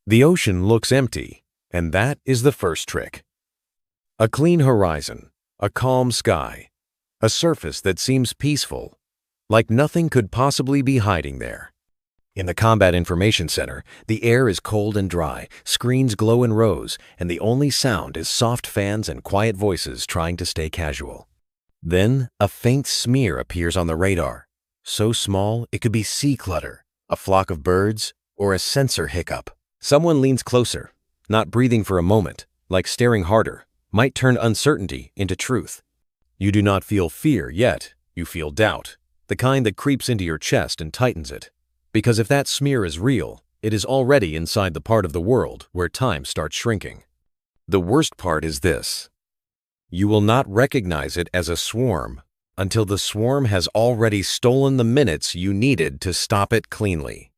The ocean looks empty, and that is the first trick. A clean horizon, a calm sky, a surface that seems peaceful, like nothing could possibly be hiding there. In the Combat Information Center, the air is cold and dry, screens glow in rows, and the only sound is soft fans and quiet voices trying to stay casual. Then, a faint smear appears on the radar, so small it could be sea clutter, a flock of birds, or a sensor hiccup. Someone leans closer, not breathing for a moment, like staring harder, might turn uncertainty into truth. You do not feel fear yet, you feel doubt, the kind that creeps into your chest and tightens it. Because if that smear is real, it is already inside the part of the world where time starts shrinking. The worst part is this. You will not recognize it as a swarm until the swarm has already stolen the minutes you needed to stop it cleanly.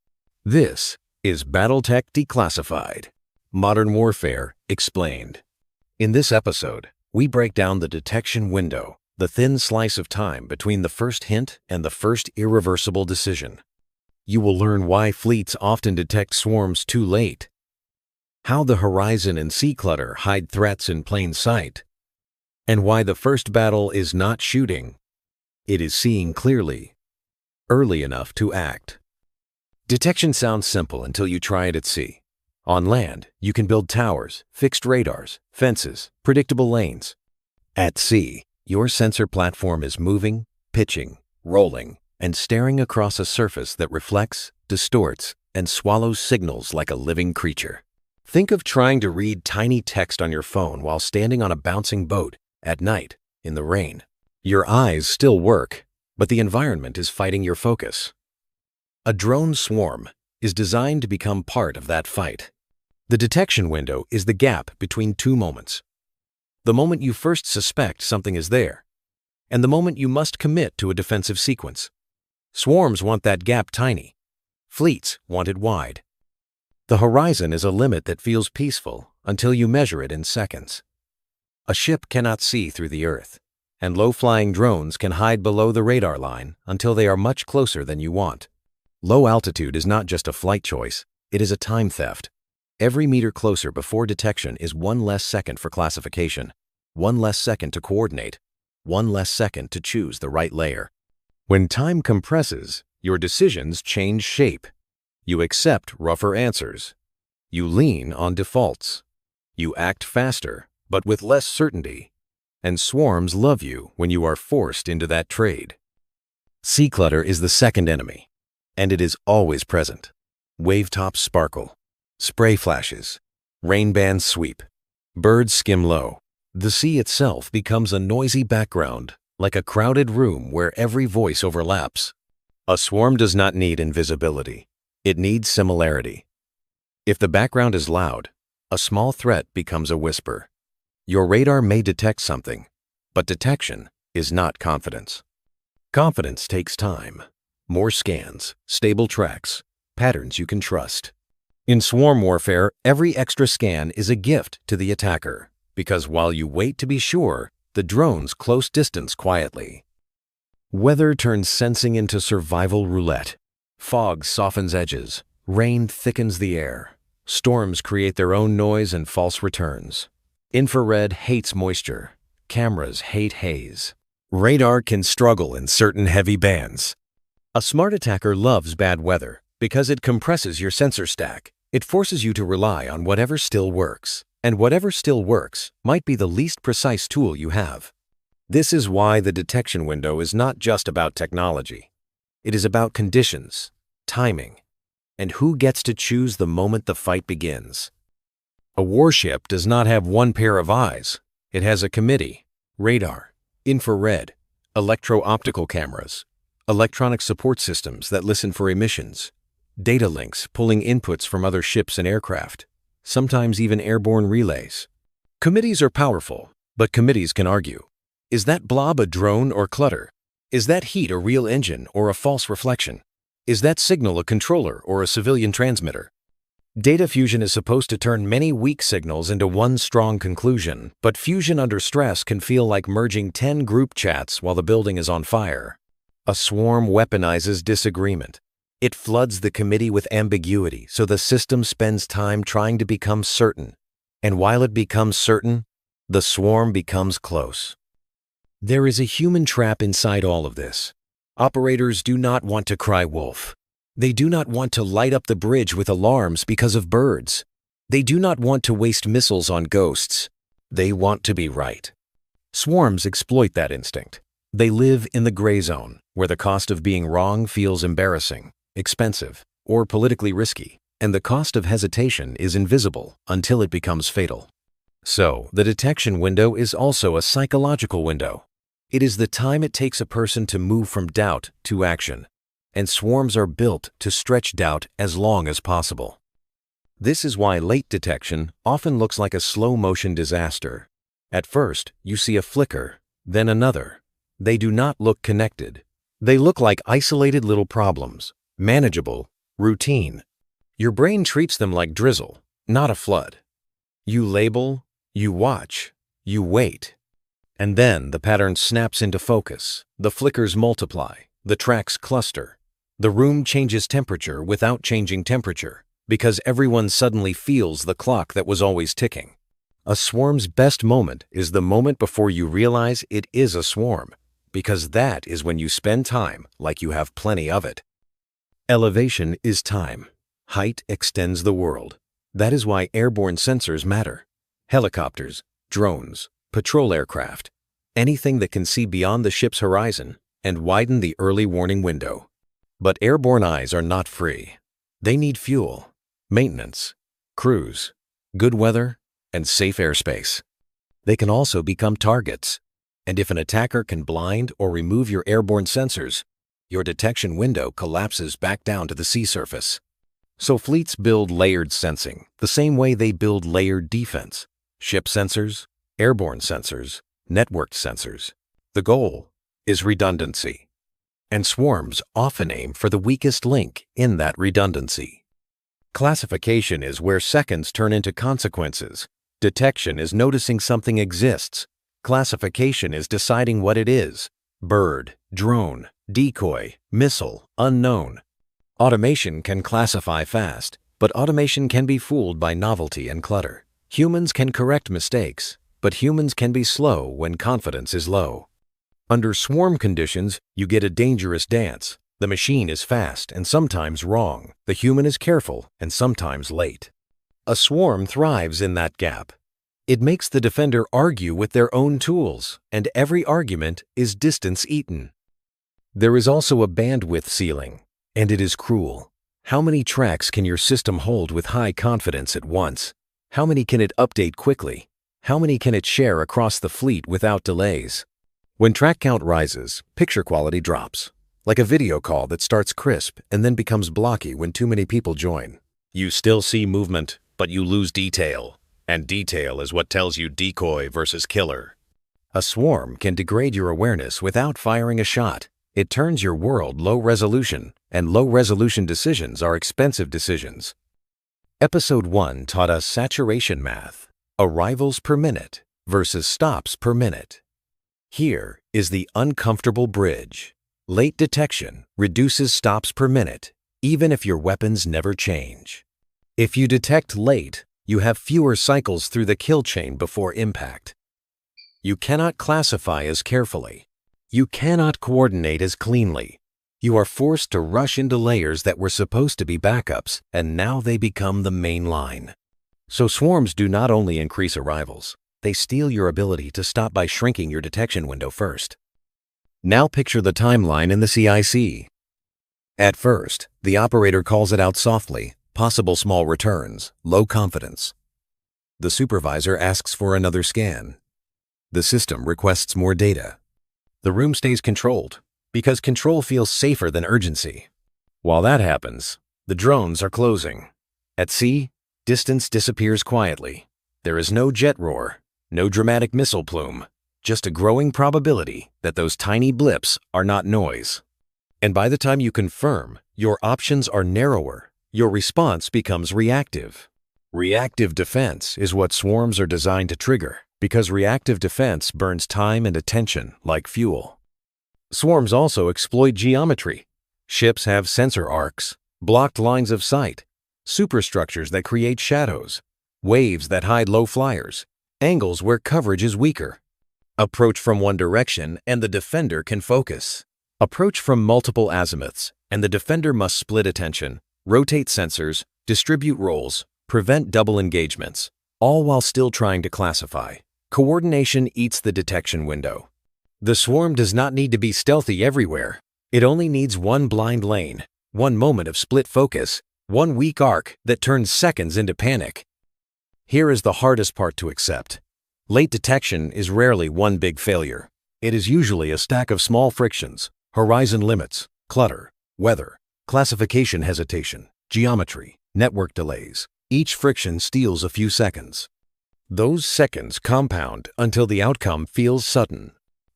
This is Battletech Declassified. Modern Warfare Explained. In this episode, we break down the detection window, the thin slice of time between the first hint and the first irreversible decision. You will learn why fleets often detect swarms too late, how the horizon and sea clutter hide threats in plain sight, and why the first battle is not shooting, it is seeing clearly, early enough to act. Detection sounds simple until you try it at sea. On land, you can build towers, fixed radars, fences, predictable lanes. At sea, your sensor platform is moving, pitching, rolling, and staring across a surface that reflects, distorts, and swallows signals like a living creature. Think of trying to read tiny text on your phone while standing on a bouncing boat at night in the rain. Your eyes still work, but the environment is fighting your focus. A drone swarm is designed to become part of that fight. The detection window is the gap between two moments. The moment you first suspect something is there, and the moment you must commit to a defensive sequence. Swarms want that gap tiny. Fleets want it wide. The horizon is a limit that feels peaceful until you measure it in seconds. A ship cannot see through the earth, and low-flying drones can hide below the radar line until they are much closer than you want. Low altitude is not just a flight choice, it is a time theft. Every meter closer before detection is one less second for classification, one less second to coordinate, one less second to choose the right layer. When time compresses, your decisions change shape. You accept rougher answers. You lean on defaults. You act faster, but with less certainty. And swarms love you when you are forced into that trade. Sea clutter is the second enemy, and it is always present. Wavetops sparkle. Spray flashes. Rain bands sweep. Birds skim low. The sea itself becomes a noisy background, like a crowded room where every voice overlaps. A swarm does not need invisibility. It needs similarity. If the background is loud, a small threat becomes a whisper. Your radar may detect something, but detection is not confidence. Confidence takes time. More scans, stable tracks, patterns you can trust. In swarm warfare, every extra scan is a gift to the attacker, because while you wait to be sure, the drones close distance quietly. Weather turns sensing into survival roulette. Fog softens edges. Rain thickens the air. Storms create their own noise and false returns. Infrared hates moisture. Cameras hate haze. Radar can struggle in certain heavy bands. A smart attacker loves bad weather because it compresses your sensor stack. It forces you to rely on whatever still works. And whatever still works might be the least precise tool you have. This is why the detection window is not just about technology. It is about conditions, timing, and who gets to choose the moment the fight begins. A warship does not have one pair of eyes. It has a committee, radar, infrared, electro-optical cameras, electronic support systems that listen for emissions, data links pulling inputs from other ships and aircraft, sometimes even airborne relays. Committees are powerful, but committees can argue. Is that blob a drone or clutter? Is that heat a real engine or a false reflection? Is that signal a controller or a civilian transmitter? Data fusion is supposed to turn many weak signals into one strong conclusion, but fusion under stress can feel like merging 10 group chats while the building is on fire. A swarm weaponizes disagreement. It floods the committee with ambiguity so the system spends time trying to become certain. And while it becomes certain, the swarm becomes close. There is a human trap inside all of this. Operators do not want to cry wolf. They do not want to light up the bridge with alarms because of birds. They do not want to waste missiles on ghosts. They want to be right. Swarms exploit that instinct. They live in the gray zone, where the cost of being wrong feels embarrassing, expensive, or politically risky, and the cost of hesitation is invisible until it becomes fatal. So, the detection window is also a psychological window. It is the time it takes a person to move from doubt to action, and swarms are built to stretch doubt as long as possible. This is why late detection often looks like a slow-motion disaster. At first, you see a flicker, then another. They do not look connected. They look like isolated little problems, manageable, routine. Your brain treats them like drizzle, not a flood. You label, you watch, you wait. And then the pattern snaps into focus. The flickers multiply, the tracks cluster. The room changes temperature without changing temperature, because everyone suddenly feels the clock that was always ticking. A swarm's best moment is the moment before you realize it is a swarm, because that is when you spend time like you have plenty of it. Elevation is time. Height extends the world. That is why airborne sensors matter. Helicopters, drones, patrol aircraft, anything that can see beyond the ship's horizon and widen the early warning window. But airborne eyes are not free. They need fuel, maintenance, crews, good weather, and safe airspace. They can also become targets. And if an attacker can blind or remove your airborne sensors, your detection window collapses back down to the sea surface. So fleets build layered sensing, the same way they build layered defense. Ship sensors, airborne sensors, networked sensors. The goal is redundancy. And swarms often aim for the weakest link in that redundancy. Classification is where seconds turn into consequences. Detection is noticing something exists. Classification is deciding what it is. Bird, drone, decoy, missile, unknown. Automation can classify fast, but automation can be fooled by novelty and clutter. Humans can correct mistakes, but humans can be slow when confidence is low. Under swarm conditions, you get a dangerous dance. The machine is fast and sometimes wrong. The human is careful and sometimes late. A swarm thrives in that gap. It makes the defender argue with their own tools, and every argument is distance eaten. There is also a bandwidth ceiling, and it is cruel. How many tracks can your system hold with high confidence at once? How many can it update quickly? How many can it share across the fleet without delays? When track count rises, picture quality drops, like a video call that starts crisp and then becomes blocky when too many people join. You still see movement, but you lose detail. And detail is what tells you decoy versus killer. A swarm can degrade your awareness without firing a shot. It turns your world low resolution, and low resolution decisions are expensive decisions. Episode 1 taught us saturation math, arrivals per minute versus stops per minute. Here is the uncomfortable bridge. Late detection reduces stops per minute, even if your weapons never change. If you detect late, you have fewer cycles through the kill chain before impact. You cannot classify as carefully. You cannot coordinate as cleanly. You are forced to rush into layers that were supposed to be backups, and now they become the main line. So swarms do not only increase arrivals, they steal your ability to stop by shrinking your detection window first. Now picture the timeline in the CIC. At first, the operator calls it out softly. Possible small returns, low confidence. The supervisor asks for another scan. The system requests more data. The room stays controlled, because control feels safer than urgency. While that happens, the drones are closing. At sea, distance disappears quietly. There is no jet roar, no dramatic missile plume, just a growing probability that those tiny blips are not noise. And by the time you confirm, your options are narrower. Your response becomes reactive. Reactive defense is what swarms are designed to trigger, because reactive defense burns time and attention like fuel. Swarms also exploit geometry. Ships have sensor arcs, blocked lines of sight, superstructures that create shadows, waves that hide low flyers, angles where coverage is weaker. Approach from one direction and the defender can focus. Approach from multiple azimuths and the defender must split attention, rotate sensors, distribute roles, prevent double engagements, all while still trying to classify. Coordination eats the detection window. The swarm does not need to be stealthy everywhere. It only needs one blind lane, one moment of split focus, one weak arc that turns seconds into panic. Here is the hardest part to accept. Late detection is rarely one big failure. It is usually a stack of small frictions, horizon limits, clutter, weather, classification hesitation, geometry, network delays. Each friction steals a few seconds. Those seconds compound until the outcome feels sudden.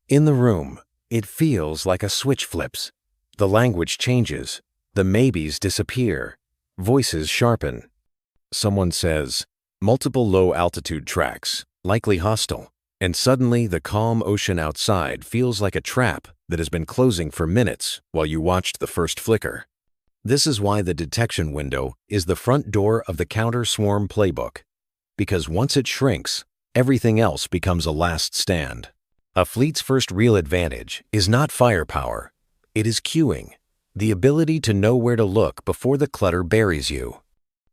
In the room, it feels like a switch flips. The language changes. The maybes disappear. Voices sharpen. Someone says, multiple low-altitude tracks, likely hostile, and suddenly the calm ocean outside feels like a trap that has been closing for minutes while you watched the first flicker. This is why the detection window is the front door of the counter-swarm playbook, because once it shrinks, everything else becomes a last stand. A fleet's first real advantage is not firepower, it is cueing, the ability to know where to look before the clutter buries you.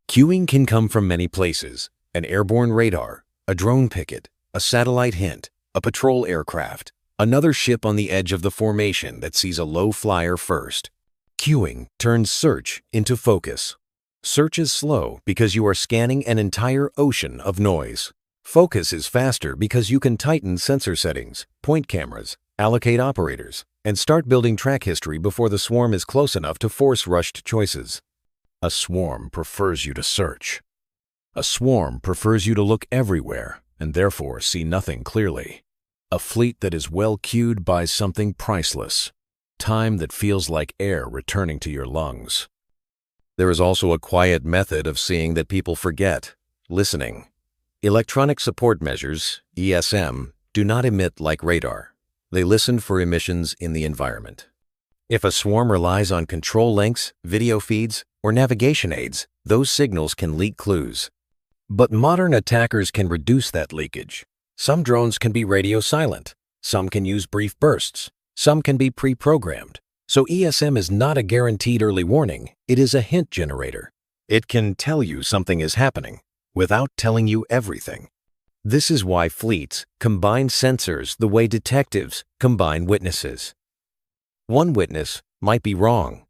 Cueing can come from many places: an airborne radar, a drone picket, a satellite hint, a patrol aircraft, another ship on the edge of the formation that sees a low flyer first. Cueing turns search into focus. Search is slow because you are scanning an entire ocean of noise. Focus is faster because you can tighten sensor settings, point cameras, allocate operators, and start building track history before the swarm is close enough to force rushed choices. A swarm prefers you to search. A swarm prefers you to look everywhere and therefore see nothing clearly. A fleet that is well cued buys something priceless: time that feels like air returning to your lungs. There is also a quiet method of seeing that people forget: listening. Electronic support measures, ESM, do not emit like radar. They listen for emissions in the environment. If a swarm relies on control links, video feeds, or navigation aids, those signals can leak clues. But modern attackers can reduce that leakage. Some drones can be radio silent. Some can use brief bursts. Some can be pre-programmed. So ESM is not a guaranteed early warning. It is a hint generator. It can tell you something is happening without telling you everything. This is why fleets combine sensors the way detectives combine witnesses. One witness might be wrong.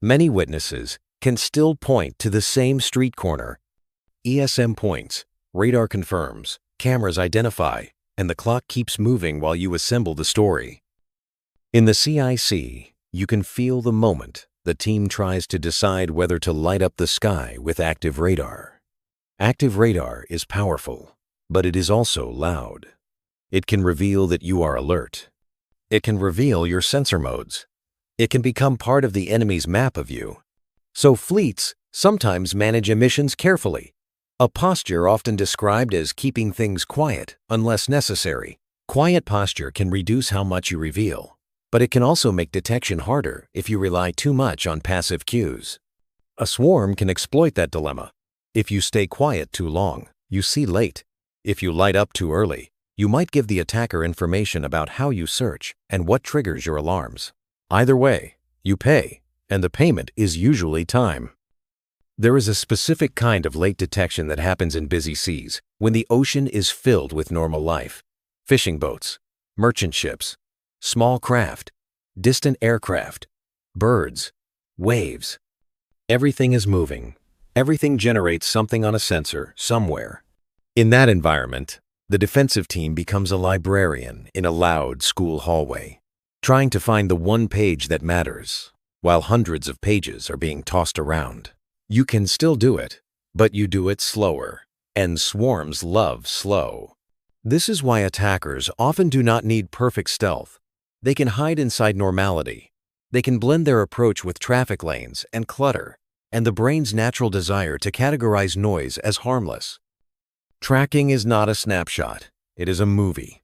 Many witnesses can still point to the same street corner. ESM points, radar confirms, cameras identify, and the clock keeps moving while you assemble the story. In the CIC, you can feel the moment the team tries to decide whether to light up the sky with active radar. Active radar is powerful, but it is also loud. It can reveal that you are alert. It can reveal your sensor modes. It can become part of the enemy's map of you. So fleets sometimes manage emissions carefully. A posture often described as keeping things quiet unless necessary. Quiet posture can reduce how much you reveal, but it can also make detection harder if you rely too much on passive cues. A swarm can exploit that dilemma. If you stay quiet too long, you see late. If you light up too early, you might give the attacker information about how you search and what triggers your alarms. Either way, you pay, and the payment is usually time. There is a specific kind of late detection that happens in busy seas when the ocean is filled with normal life. Fishing boats, merchant ships, small craft, distant aircraft, birds, waves. Everything is moving. Everything generates something on a sensor somewhere. In that environment, the defensive team becomes a librarian in a loud school hallway, trying to find the one page that matters, while hundreds of pages are being tossed around. You can still do it, but you do it slower, and swarms love slow. This is why attackers often do not need perfect stealth. They can hide inside normality. They can blend their approach with traffic lanes and clutter, and the brain's natural desire to categorize noise as harmless. Tracking is not a snapshot, it is a movie.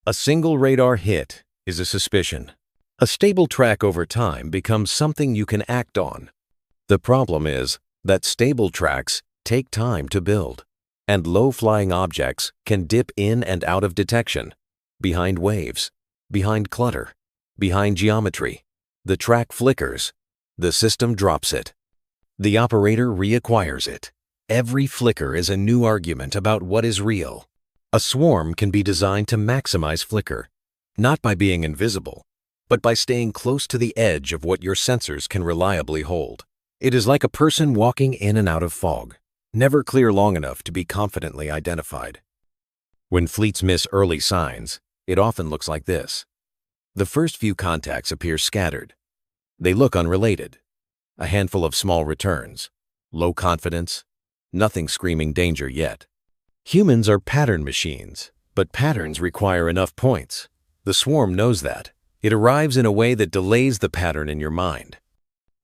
A single radar hit is a suspicion. A stable track over time becomes something you can act on. The problem is that stable tracks take time to build, and low-flying objects can dip in and out of detection, behind waves, behind clutter, behind geometry. The track flickers. The system drops it. The operator reacquires it. Every flicker is a new argument about what is real. A swarm can be designed to maximize flicker, not by being invisible, but by staying close to the edge of what your sensors can reliably hold. It is like a person walking in and out of fog, never clear long enough to be confidently identified. When fleets miss early signs, it often looks like this. The first few contacts appear scattered. They look unrelated. A handful of small returns, low confidence, nothing screaming danger yet. Humans are pattern machines, but patterns require enough points. The swarm knows that. It arrives in a way that delays the pattern in your mind.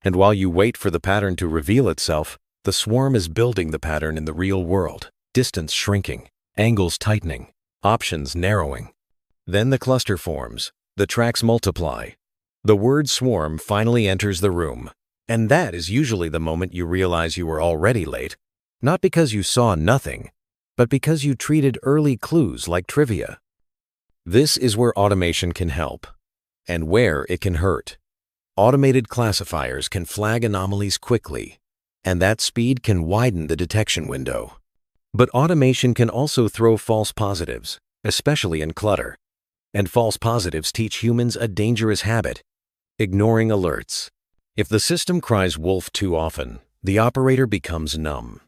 And while you wait for the pattern to reveal itself, the swarm is building the pattern in the real world, distance shrinking, angles tightening, options narrowing. Then the cluster forms, the tracks multiply. The word swarm finally enters the room, and that is usually the moment you realize you were already late, not because you saw nothing, but because you treated early clues like trivia. This is where automation can help, and where it can hurt. Automated classifiers can flag anomalies quickly, and that speed can widen the detection window. But automation can also throw false positives, especially in clutter. And false positives teach humans a dangerous habit: ignoring alerts. If the system cries wolf too often, the operator becomes numb.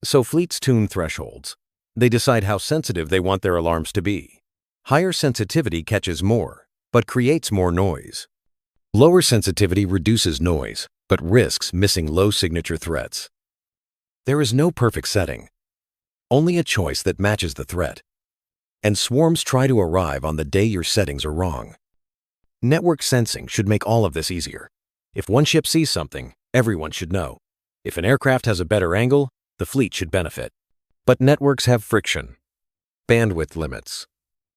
So fleets tune thresholds. They decide how sensitive they want their alarms to be. Higher sensitivity catches more, but creates more noise. Lower sensitivity reduces noise, but risks missing low-signature threats. There is no perfect setting, only a choice that matches the threat. And swarms try to arrive on the day your settings are wrong. Network sensing should make all of this easier. If one ship sees something, everyone should know. If an aircraft has a better angle, the fleet should benefit. But networks have friction, bandwidth limits,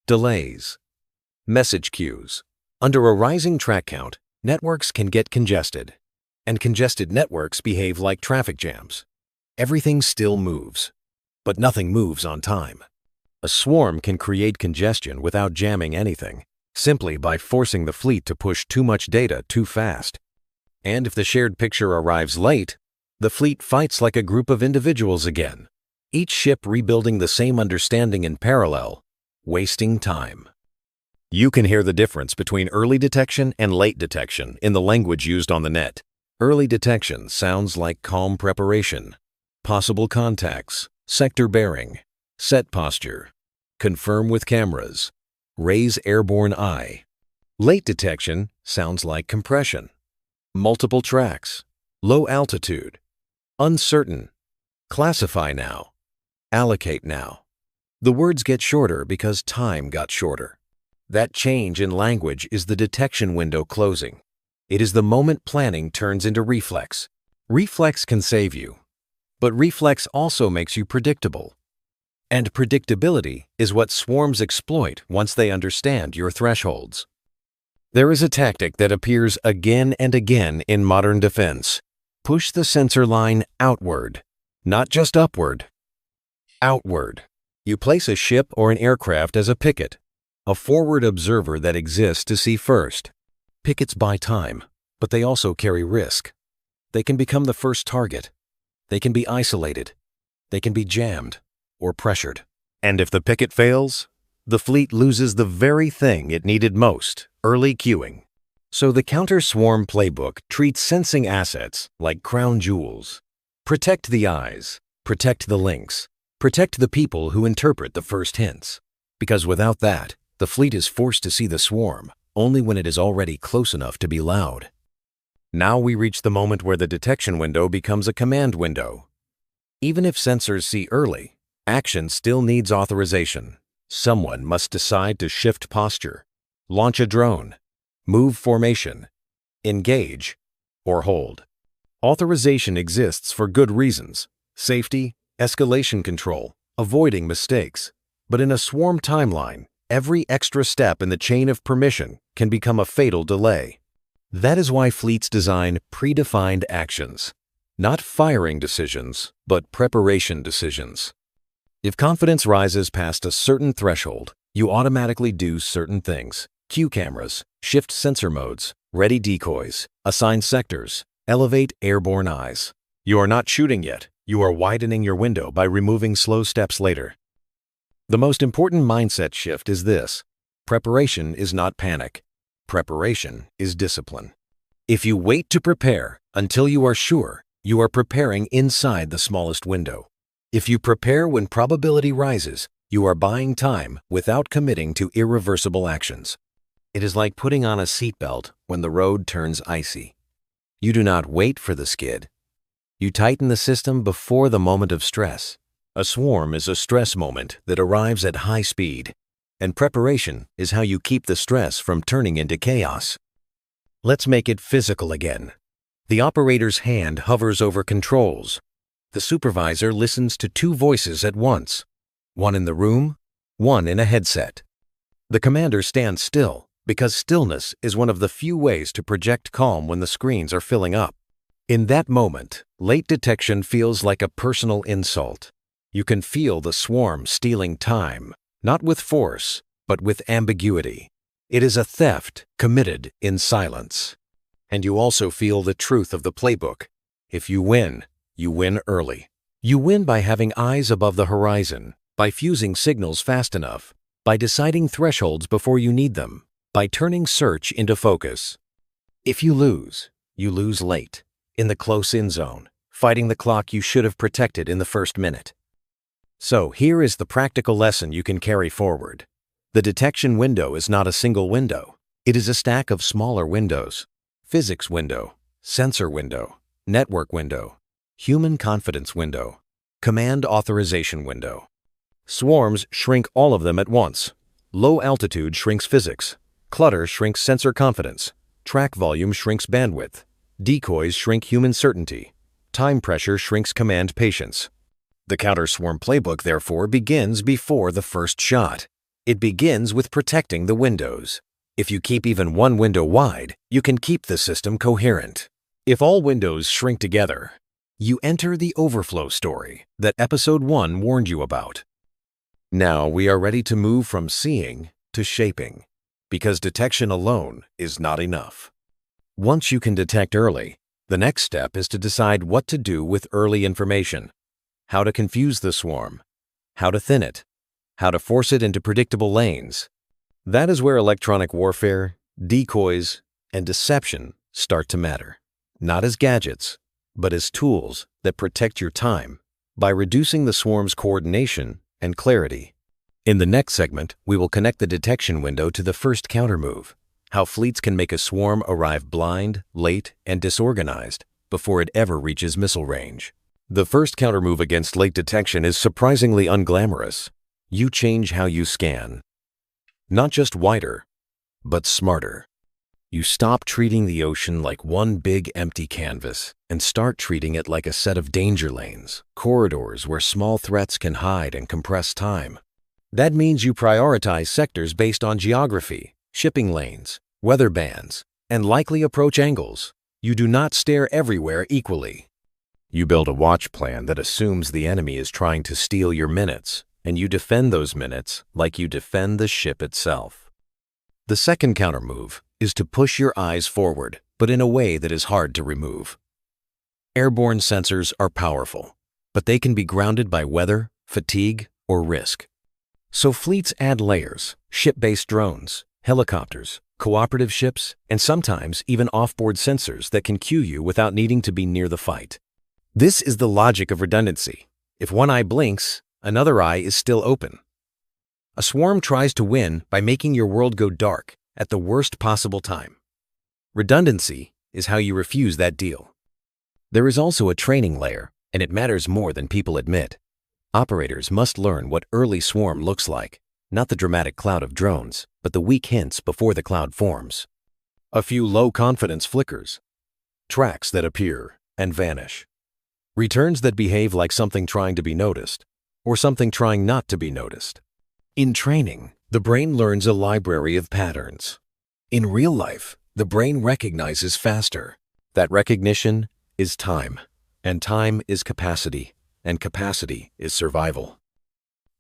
delays, message queues. Under a rising track count, networks can get congested, and congested networks behave like traffic jams. Everything still moves, but nothing moves on time. A swarm can create congestion without jamming anything, simply by forcing the fleet to push too much data too fast. And if the shared picture arrives late, the fleet fights like a group of individuals again, each ship rebuilding the same understanding in parallel, wasting time. You can hear the difference between early detection and late detection in the language used on the net. Early detection sounds like calm preparation, possible contacts, sector bearing, set posture, confirm with cameras, raise airborne eye. Late detection sounds like compression, multiple tracks, low altitude, uncertain, classify now, allocate now. The words get shorter because time got shorter. That change in language is the detection window closing. It is the moment planning turns into reflex. Reflex can save you, but reflex also makes you predictable. And predictability is what swarms exploit once they understand your thresholds. There is a tactic that appears again and again in modern defense. Push the sensor line outward, not just upward. Outward. You place a ship or an aircraft as a picket, a forward observer that exists to see first. Pickets buy time, but they also carry risk. They can become the first target. They can be isolated. They can be jammed or pressured. And if the picket fails, the fleet loses the very thing it needed most: early queuing. So the counter-swarm playbook treats sensing assets like crown jewels. Protect the eyes, protect the links, protect the people who interpret the first hints. Because without that, the fleet is forced to see the swarm only when it is already close enough to be loud. Now we reach the moment where the detection window becomes a command window. Even if sensors see early, action still needs authorization. Someone must decide to shift posture, launch a drone, move formation, engage, or hold. Authorization exists for good reasons: safety, escalation control, avoiding mistakes. But in a swarm timeline, every extra step in the chain of permission can become a fatal delay. That is why fleets design predefined actions. Not firing decisions, but preparation decisions. If confidence rises past a certain threshold, you automatically do certain things. Cue cameras, shift sensor modes, ready decoys, assign sectors, elevate airborne eyes. You are not shooting yet. You are widening your window by removing slow steps later. The most important mindset shift is this: preparation is not panic. Preparation is discipline. If you wait to prepare until you are sure, you are preparing inside the smallest window. If you prepare when probability rises, you are buying time without committing to irreversible actions. It is like putting on a seatbelt when the road turns icy. You do not wait for the skid. You tighten the system before the moment of stress. A swarm is a stress moment that arrives at high speed, and preparation is how you keep the stress from turning into chaos. Let's make it physical again. The operator's hand hovers over controls. The supervisor listens to two voices at once, one in the room, one in a headset. The commander stands still because stillness is one of the few ways to project calm when the screens are filling up. In that moment, late detection feels like a personal insult. You can feel the swarm stealing time, not with force, but with ambiguity. It is a theft committed in silence. And you also feel the truth of the playbook. If you win early. You win by having eyes above the horizon, by fusing signals fast enough, by deciding thresholds before you need them, by turning search into focus. If you lose late, in the close-in zone, fighting the clock you should have protected in the first minute. So here is the practical lesson you can carry forward. The detection window is not a single window. It is a stack of smaller windows. Physics window, sensor window, network window, human confidence window, command authorization window. Swarms shrink all of them at once. Low altitude shrinks physics. Clutter shrinks sensor confidence. Track volume shrinks bandwidth. Decoys shrink human certainty. Time pressure shrinks command patience. The counter-swarm playbook, therefore, begins before the first shot. It begins with protecting the windows. If you keep even one window wide, you can keep the system coherent. If all windows shrink together, you enter the overflow story that Episode 1 warned you about. Now we are ready to move from seeing to shaping, because detection alone is not enough. Once you can detect early, the next step is to decide what to do with early information. How to confuse the swarm, how to thin it, how to force it into predictable lanes. That is where electronic warfare, decoys, and deception start to matter. Not as gadgets, but as tools that protect your time by reducing the swarm's coordination and clarity. In the next segment, we will connect the detection window to the first countermove, how fleets can make a swarm arrive blind, late, and disorganized before it ever reaches missile range. The first countermove against late detection is surprisingly unglamorous. You change how you scan. Not just wider, but smarter. You stop treating the ocean like one big empty canvas and start treating it like a set of danger lanes, corridors where small threats can hide and compress time. That means you prioritize sectors based on geography, shipping lanes, weather bands, and likely approach angles. You do not stare everywhere equally. You build a watch plan that assumes the enemy is trying to steal your minutes, and you defend those minutes like you defend the ship itself. The second countermove is to push your eyes forward, but in a way that is hard to remove. Airborne sensors are powerful, but they can be grounded by weather, fatigue, or risk. So fleets add layers: ship-based drones, helicopters, cooperative ships, and sometimes even off-board sensors that can cue you without needing to be near the fight. This is the logic of redundancy. If one eye blinks, another eye is still open. A swarm tries to win by making your world go dark at the worst possible time. Redundancy is how you refuse that deal. There is also a training layer, and it matters more than people admit. Operators must learn what early swarm looks like, not the dramatic cloud of drones, but the weak hints before the cloud forms. A few low-confidence flickers, tracks that appear and vanish, returns that behave like something trying to be noticed, or something trying not to be noticed. In training, the brain learns a library of patterns. In real life, the brain recognizes faster. That recognition is time, and time is capacity, and capacity is survival.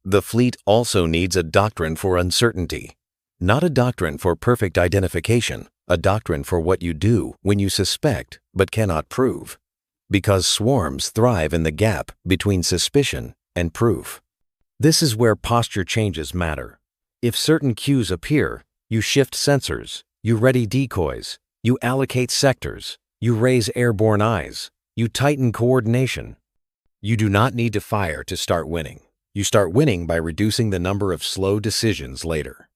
The fleet also needs a doctrine for uncertainty, not a doctrine for perfect identification, a doctrine for what you do when you suspect but cannot prove, because swarms thrive in the gap between suspicion and proof. This is where posture changes matter. If certain cues appear, you shift sensors, you ready decoys, you allocate sectors, you raise airborne eyes, you tighten coordination. You do not need to fire to start winning. You start winning by reducing the number of slow decisions later.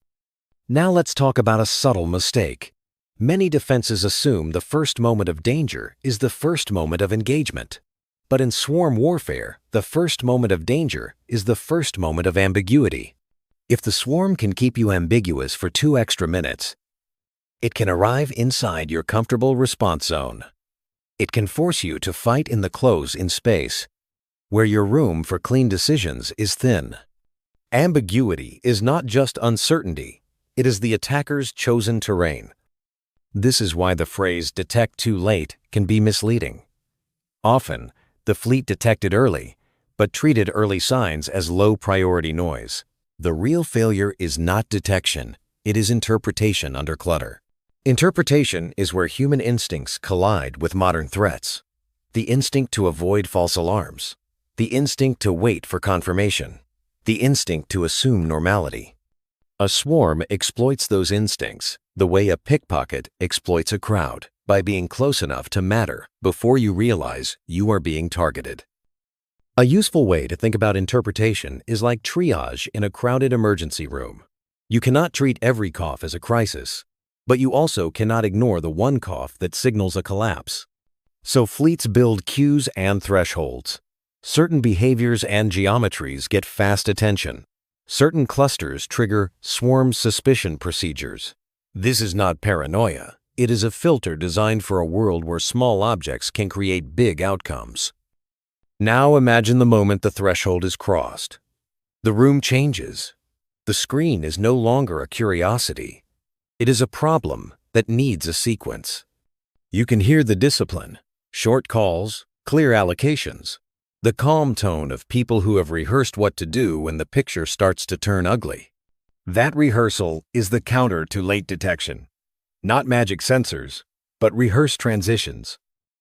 Now let's talk about a subtle mistake. Many defenses assume the first moment of danger is the first moment of engagement. But in swarm warfare, the first moment of danger is the first moment of ambiguity. If the swarm can keep you ambiguous for 2 extra minutes, it can arrive inside your comfortable response zone. It can force you to fight in the close in space, where your room for clean decisions is thin. Ambiguity is not just uncertainty, it is the attacker's chosen terrain. This is why the phrase "detect too late" can be misleading. Often, the fleet detected early, but treated early signs as low-priority noise. The real failure is not detection, it is interpretation under Clutter. Interpretation is where human instincts collide with modern threats. The instinct to avoid false alarms, the instinct to wait for confirmation, the instinct to assume normality. A swarm exploits those instincts the way a pickpocket exploits a crowd, by being close enough to matter before you realize you are being targeted. A useful way to think about interpretation is like triage in a crowded emergency room. You cannot treat every cough as a crisis, but you also cannot ignore the one cough that signals a collapse. So fleets build cues and thresholds. Certain behaviors and geometries get fast attention. Certain clusters trigger swarm suspicion procedures. This is not paranoia. It is a filter designed for a world where small objects can create big outcomes. Now imagine the moment the threshold is crossed. The room changes. The screen is no longer a curiosity. It is a problem that needs a sequence. You can hear the discipline, short calls, clear allocations, the calm tone of people who have rehearsed what to do when the picture starts to turn ugly. That rehearsal is the counter to late detection. Not magic sensors, but rehearsed transitions.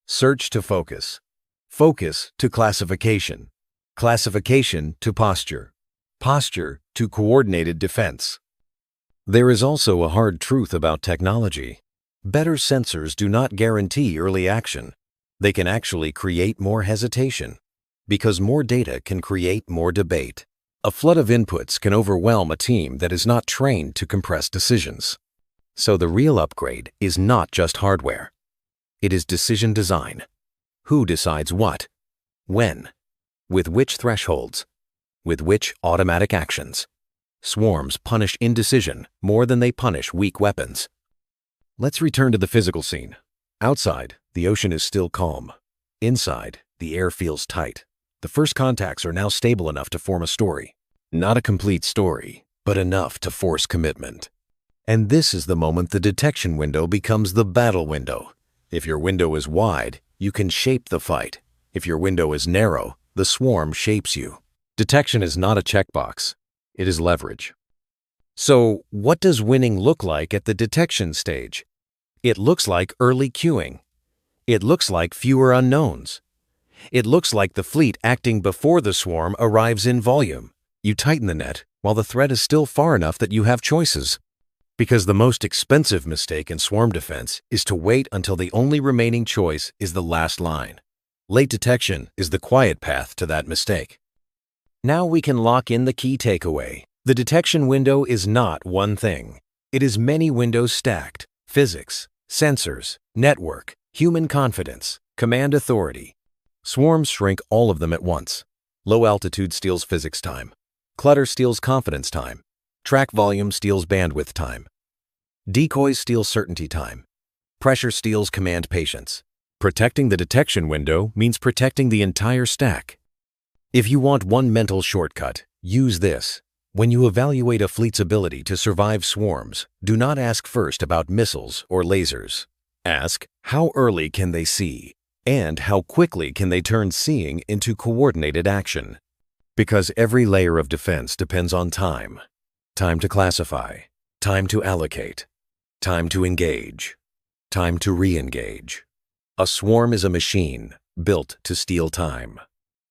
Search to focus. Focus to classification. Classification to posture. Posture to coordinated defense. There is also a hard truth about technology. Better sensors do not guarantee early action. They can actually create more hesitation, because more data can create more debate. A flood of inputs can overwhelm a team that is not trained to compress decisions. So the real upgrade is not just hardware. It is decision design. Who decides what? When? With which thresholds? With which automatic actions? Swarms punish indecision more than they punish weak weapons. Let's return to the physical scene. Outside, the ocean is still calm. Inside, the air feels tight. The first contacts are now stable enough to form a story. Not a complete story, but enough to force commitment. And this is the moment the detection window becomes the battle window. If your window is wide, you can shape the fight. If your window is narrow, the swarm shapes you. Detection is not a checkbox. It is leverage. So, what does winning look like at the detection stage? It looks like early queuing. It looks like fewer unknowns. It looks like the fleet acting before the swarm arrives in volume. You tighten the net while the threat is still far enough that you have choices. Because the most expensive mistake in swarm defense is to wait until the only remaining choice is the last line. Late detection is the quiet path to that mistake. Now we can lock in the key takeaway. The detection window is not one thing. It is many windows stacked: physics, sensors, network, human confidence, command authority. Swarms shrink all of them at once. Low altitude steals physics time. Clutter steals confidence time. Track volume steals bandwidth time. Decoys steal certainty time. Pressure steals command patience. Protecting the detection window means protecting the entire stack. If you want one mental shortcut, use this. When you evaluate a fleet's ability to survive swarms, do not ask first about missiles or lasers. Ask, how early can they see? And how quickly can they turn seeing into coordinated action? Because every layer of defense depends on time. Time to classify, time to allocate, time to engage, time to re-engage. A swarm is a machine built to steal time.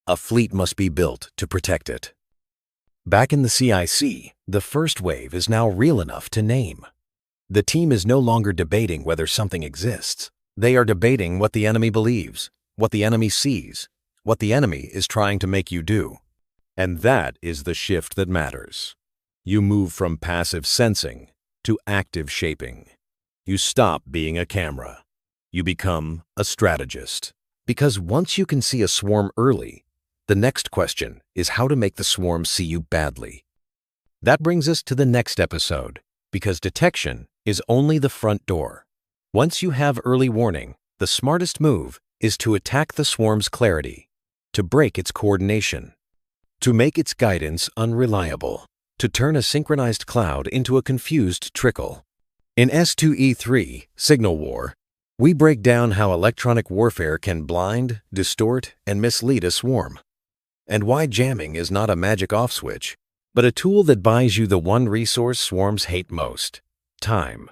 A fleet must be built to protect it. Back in the CIC, the first wave is now real enough to name. The team is no longer debating whether something exists. They are debating what the enemy believes, what the enemy sees, what the enemy is trying to make you do. And that is the shift that matters. You move from passive sensing to active shaping. You stop being a camera. You become a strategist. Because once you can see a swarm early, the next question is how to make the swarm see you badly. That brings us to the next episode, because detection is only the front door. Once you have early warning, the smartest move is to attack the swarm's clarity, to break its coordination, to make its guidance unreliable, to turn a synchronized cloud into a confused trickle. In S2E3, Signal War, we break down how electronic warfare can blind, distort, and mislead a swarm, and why jamming is not a magic off switch, but a tool that buys you the one resource swarms hate most: time.